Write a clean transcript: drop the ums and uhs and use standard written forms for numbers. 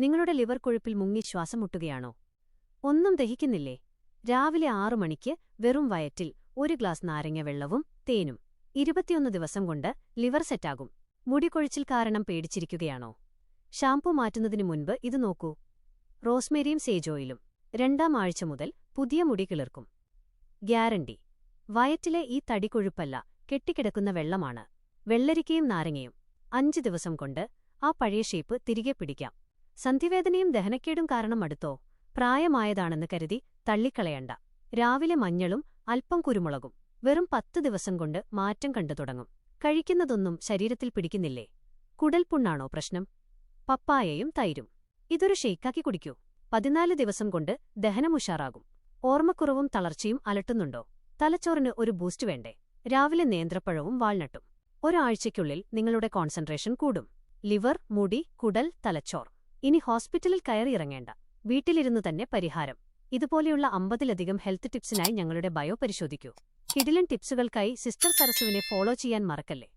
നിങ്ങളുടെ ലിവർ കൊഴുപ്പിൽ മുങ്ങി ശ്വാസം മുട്ടുകയാണോ? ഒന്നും ദഹിക്കുന്നില്ലേ? രാവിലെ 6 മണിക്ക് വെറും വയറ്റിൽ 1 ഗ്ലാസ് നാരങ്ങ വെള്ളവും തേനും. 21 ദിവസം കൊണ്ട് ലിവർ സെറ്റാകും. മുടികൊഴിച്ചിൽ കാരണം പേടിച്ചിരിക്കുകയാണോ? ഷാംപൂ മാറ്റുന്നതിനു മുൻപ് ഇത് നോക്കൂ. റോസ്മേരിയും സേജോയിലും 2ാം ആഴ്ച മുതൽ പുതിയ മുടി കിളിർക്കും. ഗ്യാരണ്ടി. വയറ്റിലെ ഈ തടികൊഴുപ്പല്ല, കെട്ടിക്കിടക്കുന്ന വെള്ളമാണ്. വെള്ളരിക്കയും നാരങ്ങയും 5 ദിവസം കൊണ്ട് ആ പഴയ ഷേപ്പ് തിരികെ പിടിക്കാം. സന്ധിവേദനയും ദഹനക്കേടും കാരണം അടുത്തോ? പ്രായമായതാണെന്ന് കരുതി തള്ളിക്കളയണ്ട. രാവിലെ മഞ്ഞളും അല്പം കുരുമുളകും. വെറും 10 ദിവസം കൊണ്ട് മാറ്റം കണ്ടു തുടങ്ങും. കഴിക്കുന്നതൊന്നും ശരീരത്തിൽ പിടിക്കുന്നില്ലേ? കുടൽപുണ്ണാണോ പ്രശ്നം? പപ്പായയും തൈരും ഇതൊരു ഷെയ്ക്കാക്കി കുടിക്കൂ. 14 ദിവസം കൊണ്ട് ദഹനമുഷാറാകും. ഓർമ്മക്കുറവും തളർച്ചയും അലട്ടുന്നുണ്ടോ? തലച്ചോറിന് ഒരു ബൂസ്റ്റ് വേണ്ടേ? രാവിലെ നേന്ത്രപ്പഴവും വാൾനട്ടും. ഒരാഴ്ചയ്ക്കുള്ളിൽ നിങ്ങളുടെ കോൺസൻട്രേഷൻ കൂടും. ലിവർ, മുടി, കുടൽ, തലച്ചോർ. ഇനി ഹോസ്പിറ്റലിൽ കയറിയിറങ്ങേണ്ട. വീട്ടിലിരുന്നു തന്നെ പരിഹാരം. ഇതുപോലെയുള്ള 50ലധികം ഹെൽത്ത് ടിപ്സിനായി ഞങ്ങളുടെ ബയോ പരിശോധിക്കൂ. കിടിലൻ ടിപ്സുകൾക്കായി സിസ്റ്റർ സരസുവിനെ ഫോളോ ചെയ്യാൻ മറക്കല്ലേ.